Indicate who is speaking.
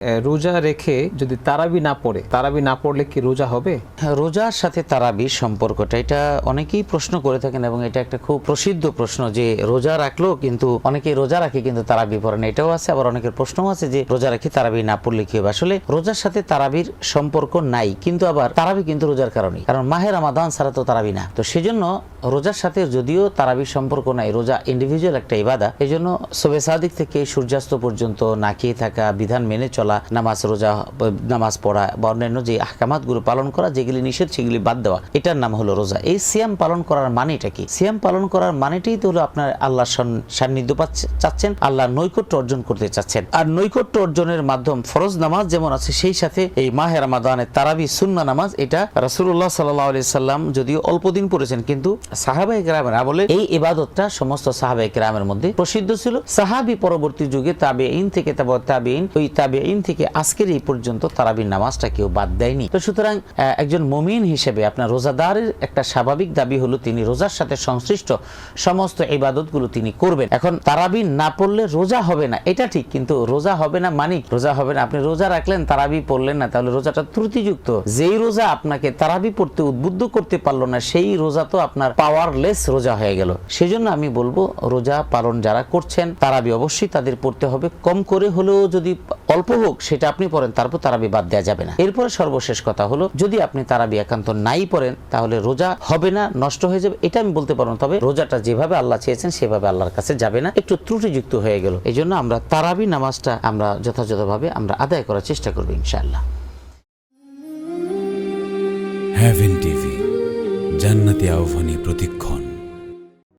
Speaker 1: রোজা রেখে যদি তারাবি না পড়লে কি রোজা হবে?
Speaker 2: হ্যাঁ, রোজার সাথে তারাবির সম্পর্কটা, এটা অনেকেই প্রশ্ন করে থাকেন এবং এটা একটা খুব প্রসিদ্ধ প্রশ্ন যে রোজা রাখলো কিন্তু অনেকেই রোজা রাখে কিন্তু তারাবি পড়ে না, এটাও আছে। আবার অনেকের প্রশ্নও আছে যে রোজা রাখি তারাবি না পড়লে কি হবে। আসলে রোজার সাথে তারাবির সম্পর্ক নাই, কিন্তু আবার তারাবি কিন্তু রোজার কারণেই, কারণ মাহে রমাদান ছাড়া তো তারাবি না। তো সেজন্য রোজার সাথে যদিও তারাবির সম্পর্ক নাই, রোজা ইন্ডিভিজুয়াল একটা ইবাদত, এই জন্য শবে সাদিক থেকে সূর্যাস্ত পর্যন্ত না খেয়ে থাকা, বিধান মেনে চলা, নামাজ পড়া বা অন্যান্য যে আহকামাত গুলো পালন করা, যেগুলি নিষেধ সেগুলি বাদ দেওয়া, এটার নাম হলো রোজা। এই সিয়াম পালন করার মানেটা কি? সিয়াম পালন করার মানেটাই তো হলো আপনার আল্লাহর সান্নিধ্য চাচ্ছেন, আল্লাহর নৈকট্য অর্জন করতে চাচ্ছেন। আর নৈকট্য অর্জনের মাধ্যম ফরজ নামাজ যেমন আছে, সেই সাথে এই মাহে রমাদানের তারাবি সুন্নাহ নামাজ, এটা রাসূলুল্লাহ সাল্লাল্লাহু আলাইহি সাল্লাম যদিও অল্প দিন পড়েছেন, কিন্তু সাহাবায়ে কেরামেরা বলে এই ইবাদতটা সমস্ত সাহাবায়ে কেরামের মধ্যে প্রসিদ্ধ ছিল। সাহাবী পরবর্তী যুগে তাবেঈন থেকে তাবেঈন, ওই তাবেঈন থেকে আজকের এই পর্যন্ত তারাবির নামাজটা কেউ বাদ দেয়নি। তো সুতরাং একজন মুমিন হিসেবে আপনার রোজাদারের একটা স্বাভাবিক দাবি হলো তিনি রোজার সাথে সংশ্লিষ্ট সমস্ত ইবাদতগুলো তিনি করবেন। এখন তারাবি না পড়লে রোজা হবে না, এটা ঠিক, কিন্তু রোজা হবে না মানে রোজা হবে না। আপনি রোজা রাখলেন, তারাবি পড়লেন না, তাহলে রোজাটা ত্রুটিযুক্ত। যেই রোজা আপনাকে তারাবি পড়তে উদ্বুদ্ধ করতে পারলো না, সেই রোজা তো আপনার পাওয়ারলেস রোজা হয়ে গেল। সেজন্য আমি বলবো রোজা পালন যারা করছেন তারাবি অবশ্যই তাদের পড়তে হবে, কম করে হলেও যদি অল্প হোক সেটা আপনি পড়েন, তারপর তারাবি বাদ দেওয়া যাবে না। এরপরে সর্বশেষ কথা হলো, যদি আপনি তারাবি একান্ত নাই পড়েন তাহলে রোজা হবে না, নষ্ট হয়ে যাবে, এটা আমি বলতে পারবো। তবে রোজাটা যেভাবে আল্লাহ চেয়েছেন সেভাবে আল্লাহর কাছে যাবে না, একটু ত্রুটিযুক্ত হয়ে গেল। এই জন্য আমরা তারাবি নামাজটা আমরা যথাযথভাবে আমরা আদায় করার চেষ্টা করবো ইনশাআল্লাহ।
Speaker 3: হেভেন টিভি, জান্নাতি আহ্বানে প্রতিক্ষণ।